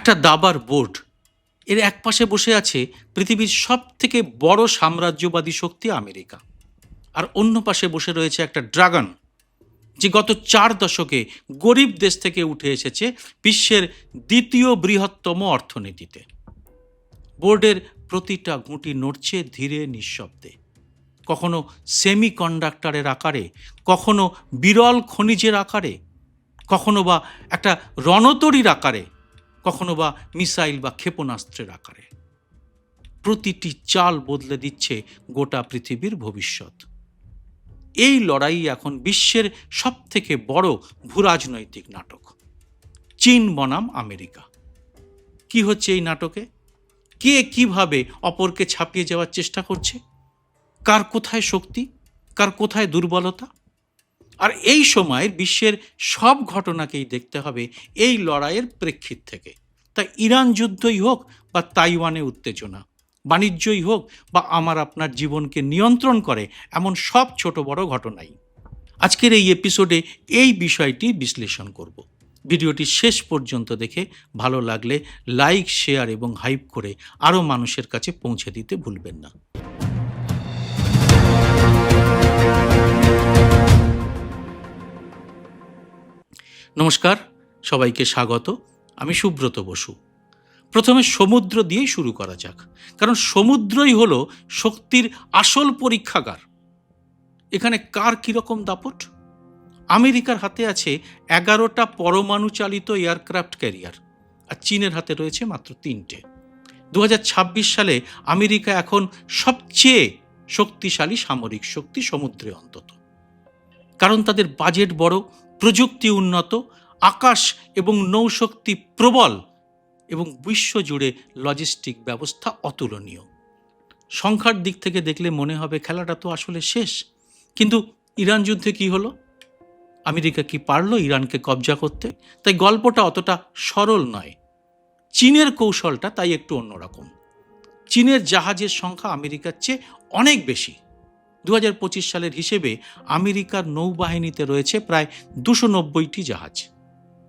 একটা দাবার বোর্ড, এর একপাশে বসে আছে পৃথিবীর সব থেকে বড় সাম্রাজ্যবাদী শক্তি আমেরিকা, আর অন্য পাশে বসে রয়েছে একটা ড্রাগন, যে গত 4 দশকে গরিব দেশ থেকে উঠে এসেছে বিশ্বের দ্বিতীয় বৃহত্তম অর্থনীতিতে। বোর্ডের প্রতিটা গুঁটি নড়ছে ধীরে নিঃশব্দে, কখনো সেমি কন্ডাক্টরের আকারে, কখনো বিরল খনিজের আকারে, কখনো বা একটা রণতরীর আকারে, কখনো বা মিসাইল বা ক্ষেপণাস্ত্রের আকারে। প্রতিটি চাল বদলে দিচ্ছে গোটা পৃথিবীর ভবিষ্যৎ। এই লড়াই এখন বিশ্বের সব থেকে বড় ভূরাজনৈতিক নাটক, চীন বনাম আমেরিকা। কি হচ্ছে এই নাটকে? কে কিভাবে অপরকে ছাপিয়ে যাওয়ার চেষ্টা করছে? কার কোথায় শক্তি, কার কোথায় দুর্বলতা? আর এই সময়ের বিশ্বের সব ঘটনাকেই দেখতে হবে এই লড়াইয়ের প্রেক্ষিত থেকে। তা ইরান যুদ্ধই হোক বা তাইওয়ানে উত্তেজনা, বাণিজ্যই হোক বা আমার আপনার জীবনকে নিয়ন্ত্রণ করে এমন সব ছোট বড় ঘটনাই। আজকের এই এপিসোডে এই বিষয়টি বিশ্লেষণ করব। ভিডিওটি শেষ পর্যন্ত দেখে ভালো লাগলে লাইক, শেয়ার এবং হাইপ করে আরও মানুষের কাছে পৌঁছে দিতে ভুলবেন না। নমস্কার, সবাইকে স্বাগত। আমি সুব্রত বসু। প্রথমে সমুদ্র দিয়েই শুরু করা যাক, কারণ সমুদ্রই হলো শক্তির আসল পরীক্ষাগার। এখানে কার কীরকম দাপট? আমেরিকার হাতে আছে 11টা পরমাণু চালিত এয়ারক্রাফট ক্যারিয়ার, আর চীনের হাতে রয়েছে মাত্র 3টে। 2026 সালে আমেরিকা এখন সবচেয়ে শক্তিশালী সামরিক শক্তি সমুদ্রে, অন্তত। কারণ তাদের বাজেট বড়, প্রযুক্তি উন্নত, আকাশ এবং নৌশক্তি প্রবল এবং বিশ্বজুড়ে লজিস্টিক ব্যবস্থা অতুলনীয়। সংখ্যার দিক থেকে দেখলে মনে হবে খেলাটা তো আসলে শেষ। কিন্তু ইরান যুদ্ধে কি হলো? আমেরিকা কি পারল ইরানকে কবজা করতে? তাই গল্পটা অতটা সরল নয়। চীনের কৌশলটা তাই একটু অন্যরকম। চীনের জাহাজের সংখ্যা আমেরিকার চেয়ে অনেক বেশি। 2025 সালের হিসেবে আমেরিকার নৌবাহিনীতে রয়েছে প্রায় 290টি জাহাজ,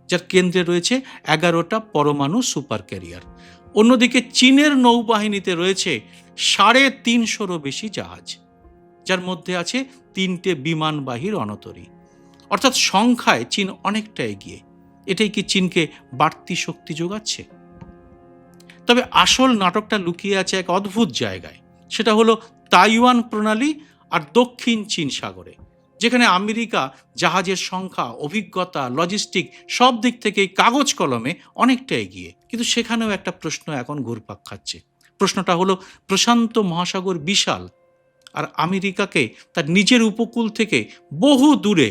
যার কেন্দ্রে রয়েছে 11টা পরমাণু সুপার ক্যারিয়ার। অন্যদিকে চীনের নৌবাহিনীতে রয়েছে 350-রও বেশি জাহাজ, যার মধ্যে আছে 3টে বিমানবাহী রণতরী। অর্থাৎ সংখ্যায় চীন অনেকটা এগিয়ে। এটাই কি চীনকে বাড়তি শক্তি যোগাচ্ছে? তবে আসল নাটকটা লুকিয়ে আছে এক অদ্ভুত জায়গায়। সেটা হলো তাইওয়ান প্রণালী আর দক্ষিণ চীন সাগরে, যেখানে আমেরিকা জাহাজের সংখ্যা, অভিজ্ঞতা, লজিস্টিক সব দিক থেকেই কাগজ কলমে অনেকটা এগিয়ে। কিন্তু সেখানেও একটা প্রশ্ন এখন ঘুরপাক খাচ্ছে। প্রশ্নটা হলো, প্রশান্ত মহাসাগর বিশাল, আর আমেরিকাকে তার নিজের উপকূল থেকে বহু দূরে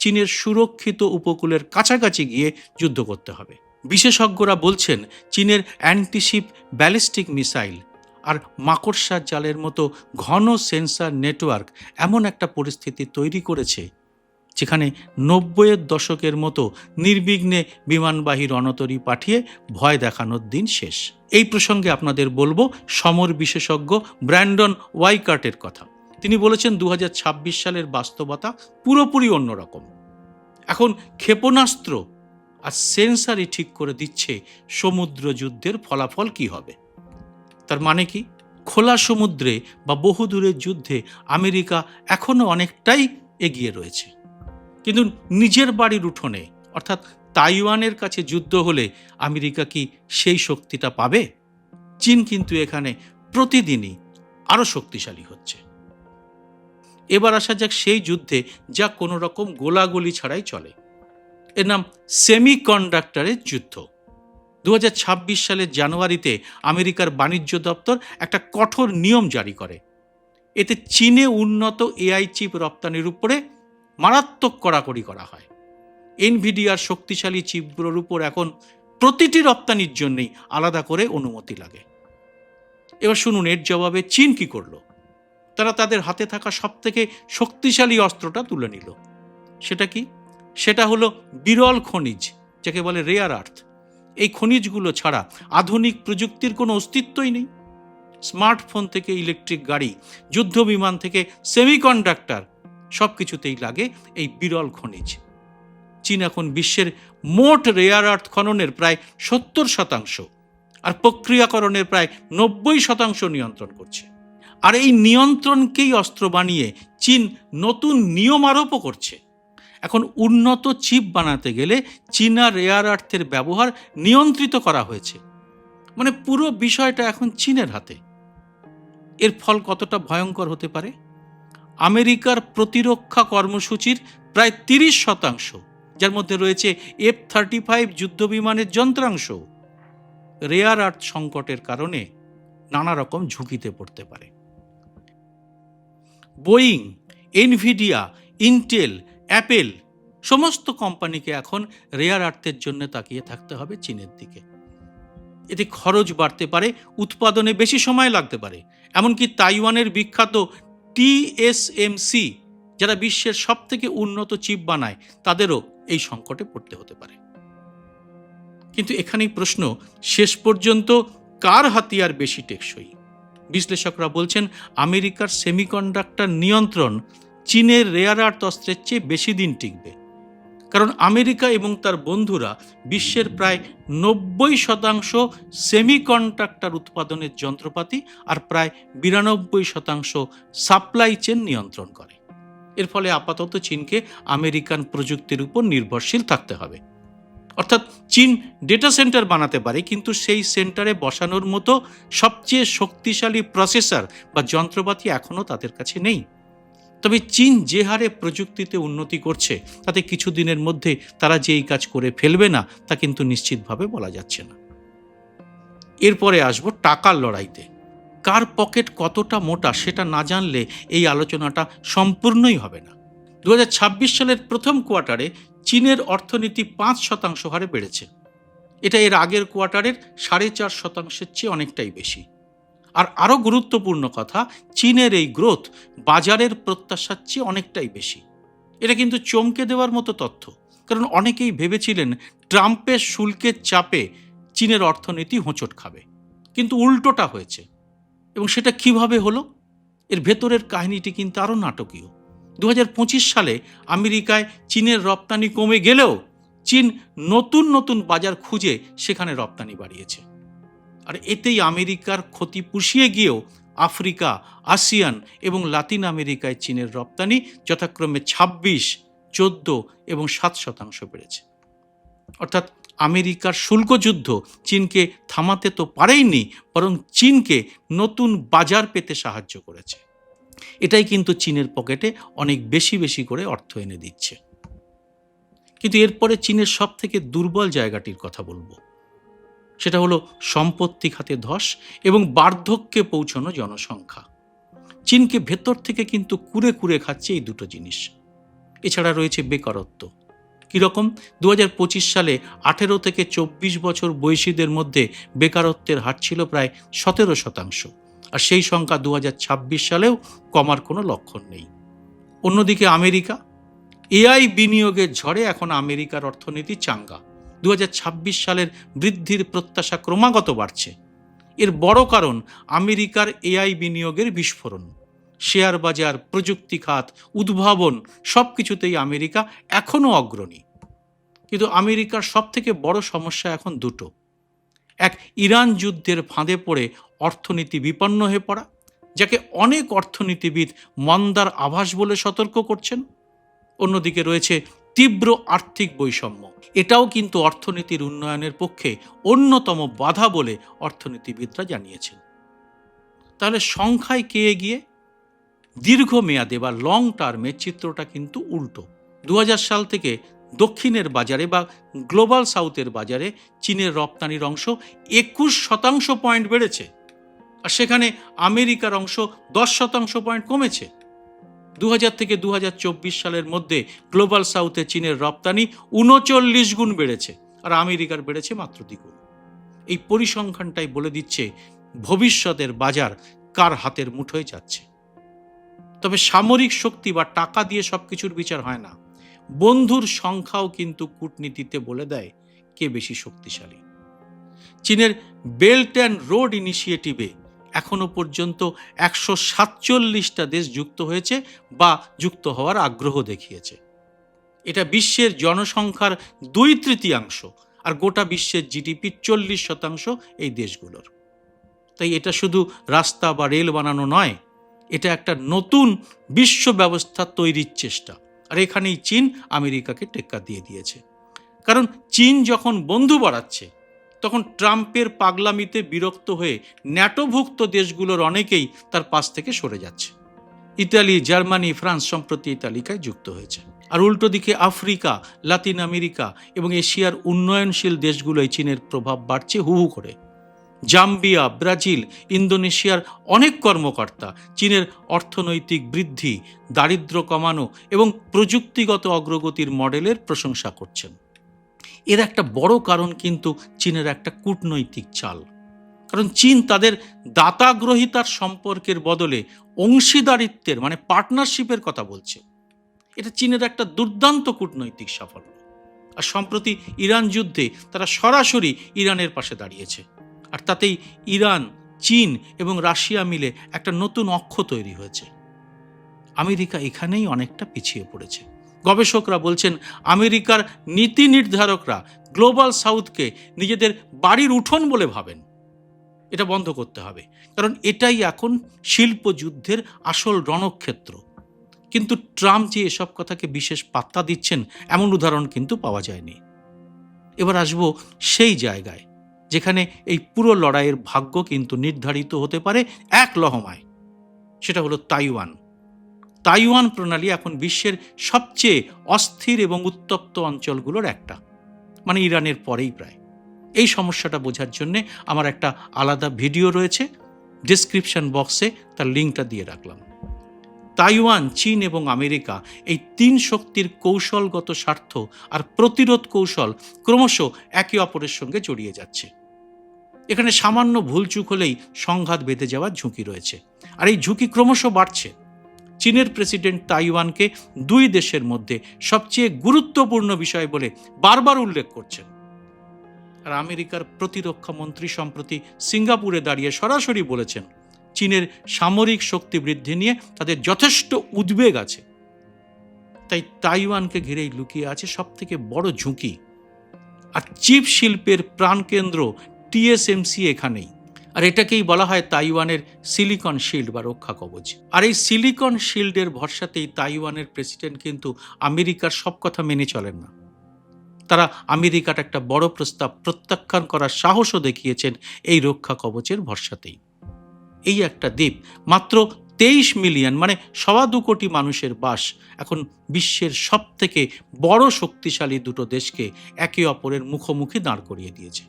চীনের সুরক্ষিত উপকূলের কাছাকাছি গিয়ে যুদ্ধ করতে হবে। বিশেষজ্ঞরা বলছেন চীনের অ্যান্টিশিপ ব্যালিস্টিক মিসাইল আর মাকড়সার জালের মতো ঘন সেন্সার নেটওয়ার্ক এমন একটা পরিস্থিতি তৈরি করেছে যেখানে 90-এর দশকের মতো নির্বিঘ্নে বিমানবাহী রণতরী পাঠিয়ে ভয় দেখানোর দিন শেষ। এই প্রসঙ্গে আপনাদের বলবো সমর বিশেষজ্ঞ ব্র্যান্ডন ওয়াইকার্টের কথা। তিনি বলেছেন 2026 সালের বাস্তবতা পুরোপুরি অন্যরকম। এখন ক্ষেপণাস্ত্র আর সেন্সারই ঠিক করে দিচ্ছে সমুদ্র যুদ্ধের ফলাফল কি হবে। তার মানে কি? খোলা সমুদ্রে বা বহুদূরের যুদ্ধে আমেরিকা এখনো অনেকটাই এগিয়ে রয়েছে, কিন্তু নিজের বাড়ির উঠোনে অর্থাৎ তাইওয়ানের কাছে যুদ্ধ হলে আমেরিকা কি সেই শক্তিটা পাবে? চীন কিন্তু এখানে প্রতিদিনই আরো শক্তিশালী হচ্ছে। এবার আসা যাক সেই যুদ্ধে যা কোনো রকম গোলাগুলি ছাড়াই চলে। এর নাম সেমি কন্ডাক্টরের যুদ্ধ। 2026 সালের জানুয়ারিতে আমেরিকার বাণিজ্য দপ্তর একটা কঠোর নিয়ম জারি করে। এতে চীনে উন্নত এআই চিপ রপ্তানির উপরে মারাত্মক কড়াকড়ি করা হয়। এনভিডিআর শক্তিশালী চিপগুলোর উপর এখন প্রতিটি রপ্তানির জন্যই আলাদা করে অনুমতি লাগে। এবার শুনুন এর জবাবে চীন কি করলো। তারা তাদের হাতে থাকা সবথেকে শক্তিশালী অস্ত্রটা তুলে নিল। সেটা কি? সেটা হলো বিরল খনিজ, যাকে বলে রেয়ার আর্থ। এই খনিজগুলো ছাড়া আধুনিক প্রযুক্তির কোনো অস্তিত্বই নেই। স্মার্টফোন থেকে ইলেকট্রিক গাড়ি, যুদ্ধ বিমান থেকে সেমিকন্ডাক্টর, সব কিছুতেই লাগে এই বিরল খনিজ। চীন এখন বিশ্বের মোট রেয়ার আর্থ খননের প্রায় 70% আর প্রক্রিয়াকরণের প্রায় 90% নিয়ন্ত্রণ করছে। আর এই নিয়ন্ত্রণকেই অস্ত্র বানিয়ে চীন নতুন নিয়ম আরোপও করছে। এখন উন্নত চিপ বানাতে গেলে চীনা রেয়ার আর্থের ব্যবহার নিয়ন্ত্রিত করা হয়েছে। মানে পুরো বিষয়টা এখন চীনের হাতে। এর ফল কতটা ভয়ঙ্কর হতে পারে? আমেরিকার প্রতিরক্ষা কর্মসূচির প্রায় 30%, যার মধ্যে রয়েছে F-35 যুদ্ধবিমানের যন্ত্রাংশ, রেয়ার আর্থ সংকটের কারণে নানা রকম ঝুঁকিতে পড়তে পারে। বোয়িং, এনভিডিয়া, ইন্টেল, অ্যাপেল সমস্ত কোম্পানিকে এখন রেয়ার আর্থের জন্য তাকিয়ে থাকতে হবে চীনের দিকে। এতে খরচ বাড়তে পারে, উৎপাদনে বেশি সময় লাগতে পারে। এমনকি তাইওয়ানের বিখ্যাত TSMC, যারা বিশ্বের সবথেকে উন্নত চিপ বানায়, তাদেরও এই সংকটে পড়তে হতে পারে। কিন্তু এখানেই প্রশ্ন, শেষ পর্যন্ত কার হাতিয়ার বেশি টেকসই? বিশ্লেষকরা বলছেন আমেরিকার সেমিকন্ডাক্টর নিয়ন্ত্রণ চীনের রেয়ার আর্থ অস্ত্রের চেয়ে বেশি দিন টিকবে। কারণ আমেরিকা এবং তার বন্ধুরা বিশ্বের প্রায় 90% সেমিকন্ডাক্টর উৎপাদনের যন্ত্রপাতি আর প্রায় 92% সাপ্লাই চেন নিয়ন্ত্রণ করে। এর ফলে আপাতত চীনকে আমেরিকান প্রযুক্তির উপর নির্ভরশীল থাকতে হবে। অর্থাৎ চীন ডেটা সেন্টার বানাতে পারে, কিন্তু সেই সেন্টারে বসানোর মতো সবচেয়ে শক্তিশালী প্রসেসর বা যন্ত্রপাতি এখনও তাদের কাছে নেই। তবে চীন যে হারে প্রযুক্তিতে উন্নতি করছে, তাতে কিছুদিনের মধ্যে তারা যে এই কাজ করে ফেলবে না তা কিন্তু নিশ্চিতভাবে বলা যাচ্ছে না। এরপরে আসবো টাকার লড়াইতে। কার পকেট কতটা মোটা সেটা না জানলে এই আলোচনাটা সম্পূর্ণই হবে না। 2026 সালের প্রথম কোয়ার্টারে চীনের অর্থনীতি 5% হারে বেড়েছে। এটা এর আগের কোয়ার্টারের 4.5%-এর চেয়ে অনেকটাই বেশি। আর আরও গুরুত্বপূর্ণ কথা, চীনের এই গ্রোথ বাজারের প্রত্যাশার চেয়ে অনেকটাই বেশি। এটা কিন্তু চমকে দেওয়ার মতো তথ্য, কারণ অনেকেই ভেবেছিলেন ট্রাম্পের শুল্কের চাপে চীনের অর্থনীতি হোঁচট খাবে, কিন্তু উল্টোটা হয়েছে। এবং সেটা কিভাবে হলো? এর ভেতরের কাহিনীটি কিন্তু আরও নাটকীয়। 2025 সালে আমেরিকায় চীনের রপ্তানি কমে গেলেও চীন নতুন নতুন বাজার খুঁজে সেখানে রপ্তানি বাড়িয়েছে। আর এতেই আমেরিকার ক্ষতি পুষিয়ে গিয়েও আফ্রিকা, আসিয়ান এবং লাতিন আমেরিকায় চীনের রপ্তানি যথাক্রমে 26, 14 এবং 7% বেড়েছে। অর্থাৎ আমেরিকার শুল্ক যুদ্ধ চীনকে থামাতে তো পারেইনি, বরং চীনকে নতুন বাজার পেতে সাহায্য করেছে। এটাই কিন্তু চীনের পকেটে অনেক বেশি বেশি করে অর্থ এনে দিচ্ছে। কিন্তু এরপরে চীনের সব থেকে দুর্বল জায়গাটির কথা বলবো। সেটা হলো সম্পত্তি খাতে ধস এবং বার্ধক্যে পৌঁছানো জনসংখ্যা। চীনকে ভেতর থেকে কিন্তু কুরে কুরে খাচ্ছে এই দুটো জিনিস। এছাড়া রয়েছে বেকারত্ব। কীরকম? 2025 সালে 18 থেকে 24 বছর বয়সীদের মধ্যে বেকারত্বের হার ছিল প্রায় 17%, আর সেই সংখ্যা 2026 সালেও কমার কোনো লক্ষণ নেই। অন্যদিকে আমেরিকা, এআই বিনিয়োগের ঝড়ে এখন আমেরিকার অর্থনীতি চাঙ্গা। 2026 সালের বৃদ্ধির প্রত্যাশা ক্রমাগত বাড়ছে। এর বড় কারণ আমেরিকার এআই বিনিয়োগের বিস্ফোরণ। শেয়ার বাজার, প্রযুক্তি খাত, উদ্ভাবন সব কিছুতেই আমেরিকা এখনও অগ্রণী। কিন্তু আমেরিকার সব থেকে বড় সমস্যা এখন দুটো। এক, ইরান যুদ্ধের ফাঁদে পড়ে অর্থনীতি বিপন্ন হয়ে পড়া, যাকে অনেক অর্থনীতিবিদ মন্দার আভাস বলে সতর্ক করছেন। অন্যদিকে রয়েছে তীব্র আর্থিক বৈষম্য। এটাও কিন্তু অর্থনীতির উন্নয়নের পক্ষে অন্যতম বাধা বলে অর্থনীতিবিদরা জানিয়েছেন। তাহলে সংখ্যায় কে এগিয়ে? দীর্ঘমেয়াদে বা লং টার্মে চিত্রটা কিন্তু উল্টো। 2000 সাল থেকে দক্ষিণের বাজারে বা গ্লোবাল সাউথের বাজারে চীনের রপ্তানির অংশ 21% পয়েন্ট বেড়েছে, আর সেখানে আমেরিকার অংশ 10% পয়েন্ট কমেছে। 2000 থেকে 2024 সালের মধ্যে গ্লোবাল সাউথে চীনের রপ্তানি 39 গুণ বেড়েছে, আর আমেরিকার বেড়েছে মাত্র দ্বিগুণ। এই পরিসংখ্যানটাই বলে দিচ্ছে ভবিষ্যতের বাজার কার হাতের মুঠোয় যাচ্ছে। তবে সামরিক শক্তি বা টাকা দিয়ে সবকিছুর বিচার হয় না। বন্ধুর সংখ্যাও কিন্তু কূটনীতিতে বলে দেয় কে বেশি শক্তিশালী। চীনের বেল্ট অ্যান্ড রোড ইনিশিয়েটিভে এখনো পর্যন্ত 147টা দেশ যুক্ত হয়েছে বা যুক্ত হওয়ার আগ্রহ দেখিয়েছে। এটা বিশ্বের জনসংখ্যার 2/3 আর গোটা বিশ্বের জিডিপির 40% এই দেশগুলোর। তাই এটা শুধু রাস্তা বা রেল বানানো নয়, এটা একটা নতুন বিশ্ব ব্যবস্থা তৈরির চেষ্টা। আর এখানেই চীন আমেরিকাকে টেক্কা দিয়ে দিয়েছে। কারণ চীন যখন বন্ধু বাড়াচ্ছে, তখন ট্রাম্পের পাগলামিতে বিরক্ত হয়ে ন্যাটোভুক্ত দেশগুলোর অনেকেই তার পাশ থেকে সরে যাচ্ছে। ইতালি, জার্মানি, ফ্রান্স সম্প্রতি এই তালিকায় যুক্ত হয়েছে। আর উল্টো দিকে আফ্রিকা, লাতিন আমেরিকা এবং এশিয়ার উন্নয়নশীল দেশগুলোয় চীনের প্রভাব বাড়ছে হু হু করে। জাম্বিয়া, ব্রাজিল, ইন্দোনেশিয়ার অনেক কর্মকর্তা চীনের অর্থনৈতিক বৃদ্ধি, দারিদ্র্য কমানো এবং প্রযুক্তিগত অগ্রগতির মডেলের প্রশংসা করছেন। এর একটা বড় কারণ কিন্তু চীনের একটা কূটনৈতিক চাল। কারণ চীন তাদের দাতাগ্রহিতার সম্পর্কের বদলে অংশীদারিত্বের মানে পার্টনারশিপের কথা বলছে। এটা চীনের একটা দুর্দান্ত কূটনৈতিক সাফল্য। আর সম্প্রতি ইরান যুদ্ধে তারা সরাসরি ইরানের পাশে দাঁড়িয়েছে। আর তাতেই ইরান, চীন এবং রাশিয়া মিলে একটা নতুন অক্ষ তৈরি হয়েছে। আমেরিকা এখানেই অনেকটা পিছিয়ে পড়েছে। গবেষকরা বলছেন আমেরিকার নীতি নির্ধারকরা গ্লোবাল সাউথকে নিজেদের বাড়ির উঠোন বলে ভাবেন। এটা বন্ধ করতে হবে, কারণ এটাই এখন শিল্প যুদ্ধের আসল রণক্ষেত্র। কিন্তু ট্রাম্প যে এসব কথাকে বিশেষ পাত্তা দিচ্ছেন এমন উদাহরণ কিন্তু পাওয়া যায়নি। এবার আসবো সেই জায়গায় যেখানে এই পুরো লড়াইয়ের ভাগ্য কিন্তু নির্ধারিত হতে পারে এক লহমায়। সেটা হলো তাইওয়ান। তাইওয়ান প্রণালী এখন বিশ্বের সবচেয়ে অস্থির এবং উত্তপ্ত অঞ্চলগুলোর একটা, মানে ইরানের পরেই প্রায়। এই সমস্যাটা বোঝার জন্য আমার একটা আলাদা ভিডিও রয়েছে, ডিসক্রিপশন বক্সে তার লিঙ্কটা দিয়ে রাখলাম। তাইওয়ান, চীন এবং আমেরিকা এই 3 শক্তির কৌশলগত স্বার্থ আর প্রতিরোধ কৌশল ক্রমশ একে অপরের সঙ্গে জড়িয়ে যাচ্ছে। এখানে সামান্য ভুলচুক হলেই সংঘাত বেঁধে যাওয়ার ঝুঁকি রয়েছে, আর এই ঝুঁকি ক্রমশ বাড়ছে। চীনের প্রেসিডেন্ট তাইওয়ানকে 2 দেশের মধ্যে সবচেয়ে গুরুত্বপূর্ণ বিষয় বলে বারবার উল্লেখ করছেন। আর আমেরিকার প্রতিরক্ষা মন্ত্রী সম্প্রতি সিঙ্গাপুরে দাঁড়িয়ে সরাসরি বলেছেন চীনের সামরিক শক্তি বৃদ্ধি নিয়ে তাদের যথেষ্ট উদ্বেগ আছে। তাই তাইওয়ানকে ঘিরেই লুকিয়ে আছে সবথেকে বড় ঝুঁকি। আর চিপ শিল্পের প্রাণকেন্দ্র TSMC এখানেই। আর এটাকেই বলা হয় তাইওয়ানের সিলিকন শিল্ড বা রক্ষা কবচ। আর এই সিলিকন শিল্ডের ভরসাতেই তাইওয়ানের প্রেসিডেন্ট কিন্তু আমেরিকার সব কথা মেনে চলেন না। তারা আমেরিকার একটা বড় প্রস্তাব প্রত্যাখ্যান করার সাহসও দেখিয়েছেন এই রক্ষা কবচের ভরসাতেই। এই একটা দ্বীপ, মাত্র 23 মিলিয়ন মানে 2.25 কোটি মানুষের বাস, এখন বিশ্বের সব থেকে বড় শক্তিশালী দুটো দেশকে একে অপরের মুখোমুখি দাঁড় করিয়ে দিয়েছে।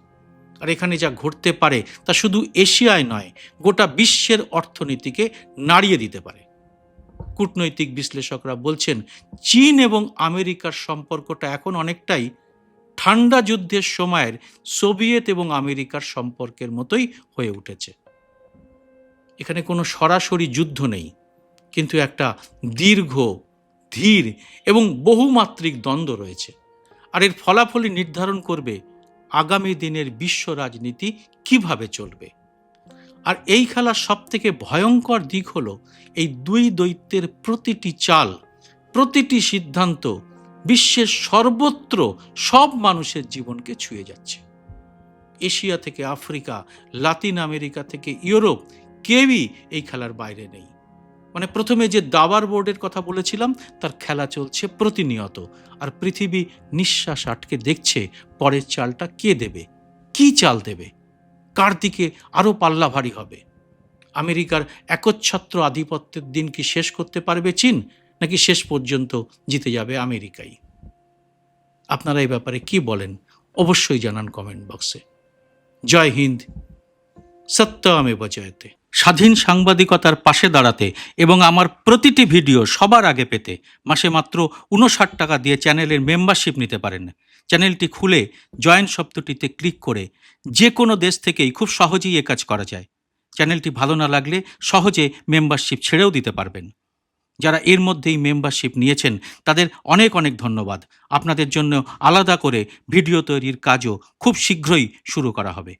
আর এখানে যা ঘটতে পারে তা শুধু এশিয়ায় নয়, গোটা বিশ্বের অর্থনীতিকে নাড়িয়ে দিতে পারে। কূটনৈতিক বিশ্লেষকরা বলছেন চীন এবং আমেরিকার সম্পর্কটা এখন অনেকটাই ঠান্ডা যুদ্ধের সময়ের সোভিয়েত এবং আমেরিকার সম্পর্কের মতোই হয়ে উঠেছে। এখানে কোনো সরাসরি যুদ্ধ নেই, কিন্তু একটা দীর্ঘ, ধীর এবং বহুমাত্রিক দ্বন্দ্ব রয়েছে। আর এর ফলাফলই নির্ধারণ করবে আগামী দিনের বিশ্ব রাজনীতি কিভাবে চলবে। আর এই খেলার সবথেকে ভয়ঙ্কর দিক হলো এই 2 দৈত্যের প্রতিটি চাল, প্রতিটি সিদ্ধান্ত বিশ্বের সর্বত্র সব মানুষের জীবনকে ছুঁয়ে যাচ্ছে। এশিয়া থেকে আফ্রিকা, লাতিন আমেরিকা থেকে ইউরোপ, কেউই এই খেলার বাইরে নেই। মানে প্রথমে যে দাবার বোর্ডের কথা বলেছিলাম, তার খেলা চলছে প্রতিনিয়ত। আর পৃথিবী নিঃশ্বাস আটকে দেখছে পরের চালটা কে দেবে, কি চাল দেবে, কার দিকে আরও পাল্লা ভারী হবে। আমেরিকার একচ্ছত্র আধিপত্যের দিন কি শেষ করতে পারবে চীন, নাকি শেষ পর্যন্ত জিতে যাবে আমেরিকাই? আপনারা এই ব্যাপারে কি বলেন অবশ্যই জানান কমেন্ট বক্সে। জয় হিন্দ, সত্যমেব জয়তে। স্বাধীন সাংবাদিকতার পাশে দাঁড়াতে এবং আমার প্রতিটি ভিডিও সবার আগে পেতে মাসে মাত্র 59 টাকা দিয়ে চ্যানেলের মেম্বারশিপ নিতে পারেন। চ্যানেলটি খুলে জয়েন শব্দটিতে ক্লিক করে যে কোনো দেশ থেকেই খুব সহজেই এ কাজ করা যায়। চ্যানেলটি ভালো না লাগলে সহজে মেম্বারশিপ ছেড়েও দিতে পারবেন। যারা এর মধ্যেই মেম্বারশিপ নিয়েছেন তাদের অনেক অনেক ধন্যবাদ। আপনাদের জন্য আলাদা করে ভিডিও তৈরির কাজও খুব শীঘ্রই শুরু করা হবে।